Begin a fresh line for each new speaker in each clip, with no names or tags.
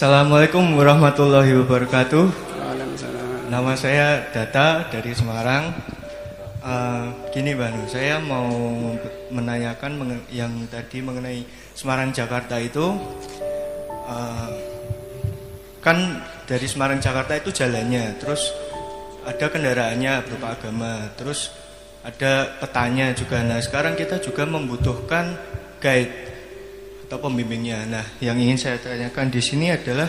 Assalamualaikum warahmatullahi wabarakatuh. Nama saya Data dari Semarang. Gini Banu, saya mau menanyakan yang tadi mengenai Semarang Jakarta itu. Kan dari Semarang Jakarta itu jalannya, terus ada kendaraannya berupa agama, terus ada petanya juga. Nah sekarang kita juga membutuhkan guide atau pembimbingnya. Nah, yang ingin saya tanyakan di sini adalah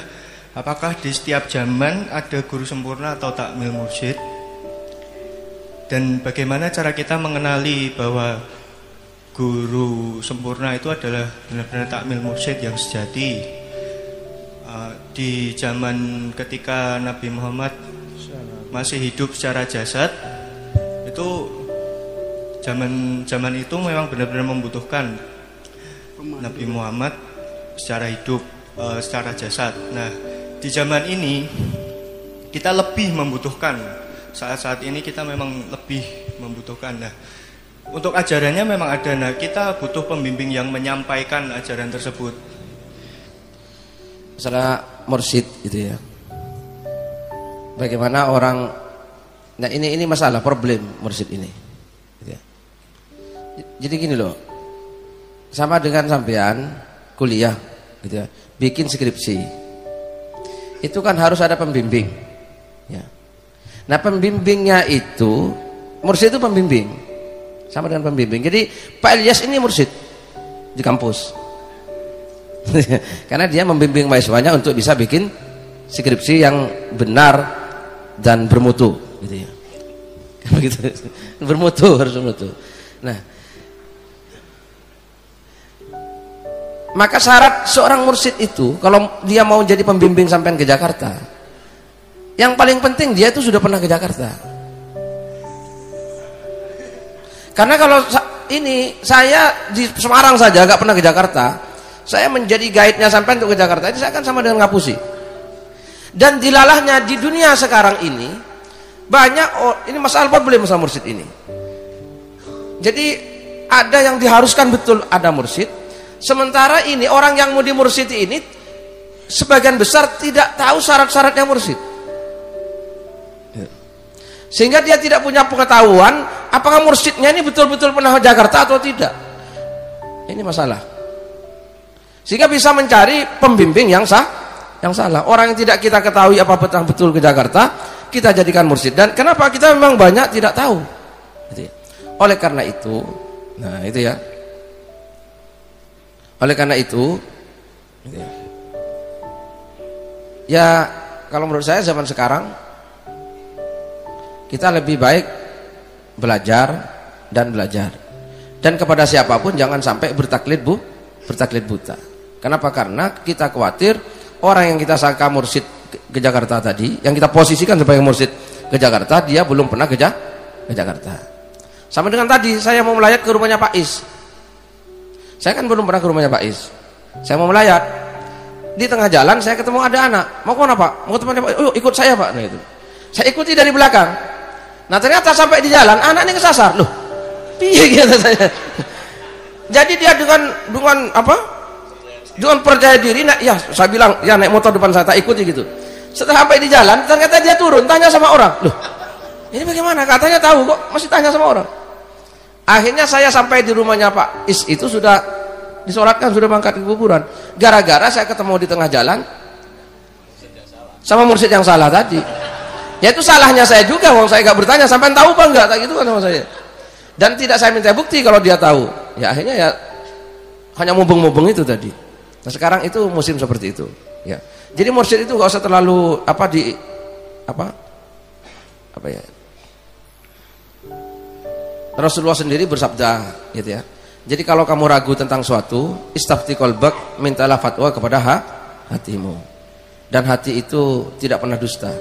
apakah di setiap zaman ada guru sempurna atau takmil mursyid? Dan bagaimana cara kita mengenali bahwa guru sempurna itu adalah benar-benar takmil mursyid yang sejati? Di zaman ketika Nabi Muhammad masih hidup secara jasad, itu zaman itu memang benar-benar membutuhkan Nabi Muhammad secara hidup, secara jasad. Nah, di zaman ini kita lebih membutuhkan. Saat-saat ini kita memang lebih membutuhkan. Nah, untuk ajarannya memang ada. Nah, kita butuh pembimbing yang menyampaikan ajaran tersebut.
Masalah mursyid itu ya. Bagaimana orang, nah ini masalah problem mursyid ini. Gitu ya. Jadi gini loh. Sama dengan sampean kuliah gitu ya, bikin skripsi. Itu kan harus ada pembimbing. Ya. Nah, pembimbingnya itu mursyid itu pembimbing. Sama dengan pembimbing. Jadi Pak Ilyas ini mursyid di kampus. Karena dia membimbing mahasiswanya untuk bisa bikin skripsi yang benar dan bermutu gitu ya. Begitu. Bermutu, harus bermutu. Nah, maka syarat seorang mursyid itu kalau dia mau jadi pembimbing sampai ke Jakarta, yang paling penting dia itu sudah pernah ke Jakarta. Karena kalau ini saya di Semarang saja gak pernah ke Jakarta, saya menjadi guide-nya sampai untuk ke Jakarta, itu saya akan sama dengan ngapusi. Dan dilalahnya di dunia sekarang ini banyak ini masalah problem masalah mursyid ini. Jadi ada yang diharuskan betul ada mursyid. Sementara ini orang yang mau dimursyidi ini sebagian besar tidak tahu syarat-syaratnya mursyid. Sehingga dia tidak punya pengetahuan apakah mursyidnya ini betul-betul pernah ke Jakarta atau tidak. Ini masalah. Sehingga bisa mencari pembimbing yang salah. Orang yang tidak kita ketahui apa betul ke Jakarta, kita jadikan mursyid. Dan kenapa kita memang banyak tidak tahu. Oleh karena itu, nah itu ya. Oleh karena itu, ya kalau menurut saya zaman sekarang kita lebih baik belajar dan belajar. Dan kepada siapapun jangan sampai bertaklid buta. Kenapa? Karena kita khawatir orang yang kita sangka mursyid ke Jakarta tadi, yang kita posisikan sebagai mursyid ke Jakarta, dia belum pernah ke Jakarta. Sama dengan tadi saya mau melayat ke rumahnya Pak Is. Saya kan belum pernah ke rumahnya Pak Is. Saya mau melayat. Di tengah jalan saya ketemu ada anak. Mau kemana Pak? Mau temannya Pak? Oh, ikut saya Pak. Nah, itu. Saya ikuti dari belakang. Nah ternyata sampai di jalan anak ini kesasar. Loh, piye kata saya. Jadi dia dengan apa? Dengan percaya diri. Nah, ya saya bilang ya naik motor depan saya tak ikuti gitu. Setelah sampai di jalan ternyata dia turun tanya sama orang. Loh, ini bagaimana? Katanya tahu kok masih tanya sama orang. Akhirnya saya sampai di rumahnya Pak Is itu sudah disolatkan, sudah berangkat ke kuburan. Gara-gara saya ketemu di tengah jalan sama mursyid yang salah tadi. Ya itu salahnya saya juga, wong saya gak bertanya sampai tahu apa enggak, tak gitu kan sama saya. Dan tidak saya minta bukti kalau dia tahu. Ya akhirnya ya hanya mubeng-mubeng itu tadi. Nah sekarang itu musim seperti itu. Ya. Jadi mursyid itu gak usah terlalu apa ya. Rasulullah sendiri bersabda gitu ya. Jadi kalau kamu ragu tentang suatu, istafti qalbak, mintalah fatwa kepada hatimu. Dan hati itu tidak pernah dusta.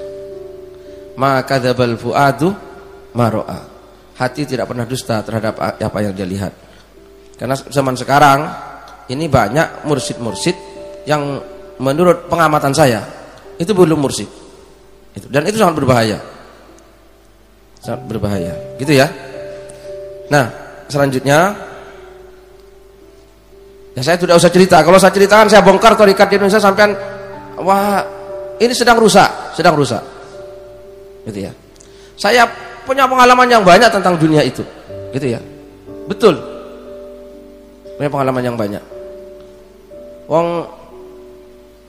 Maka dzabal fuadu maro'a. Hati tidak pernah dusta terhadap apa yang dia lihat. Karena zaman sekarang ini banyak mursyid-mursyid yang menurut pengamatan saya itu belum mursyid. Dan itu sangat berbahaya. Sangat berbahaya. Gitu ya. Nah, selanjutnya ya saya tidak usah cerita. Kalau saya ceritakan saya bongkar tharikat di Indonesia sampean wah ini sedang rusak, gitu ya. Saya punya pengalaman yang banyak tentang dunia itu, gitu ya. Betul, punya pengalaman yang banyak. Wong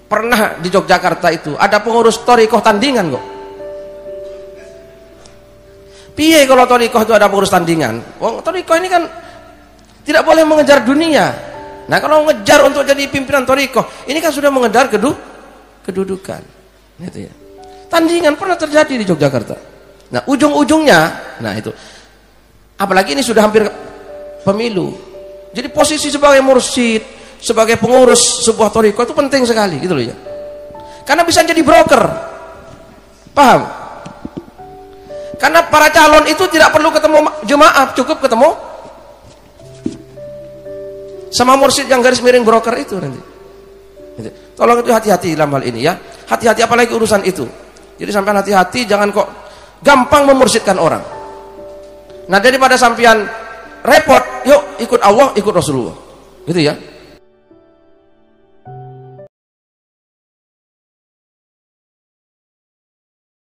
pernah di Yogyakarta itu ada pengurus thariqah tandingan kok. Piye kalau thariqah itu ada pengurus tandingan? Wong thariqah ini kan tidak boleh mengejar dunia. Nah kalau mengejar untuk jadi pimpinan thariqah, ini kan sudah mengejar kedudukan, gitu ya. Tandingan pernah terjadi di Yogyakarta. Nah ujung-ujungnya, nah itu, apalagi ini sudah hampir pemilu. Jadi posisi sebagai mursyid, sebagai pengurus sebuah thariqah itu penting sekali, gitu loh ya. Karena bisa jadi broker, paham? Karena para calon itu tidak perlu ketemu jemaah, cukup ketemu sama mursyid yang garis miring broker itu nanti. Tolong itu hati-hati dalam hal ini ya. Hati-hati apalagi urusan itu. Jadi sampean hati-hati, jangan kok gampang memursyidkan orang. Nah daripada sampean repot, yuk ikut Allah, ikut Rasulullah. Gitu ya.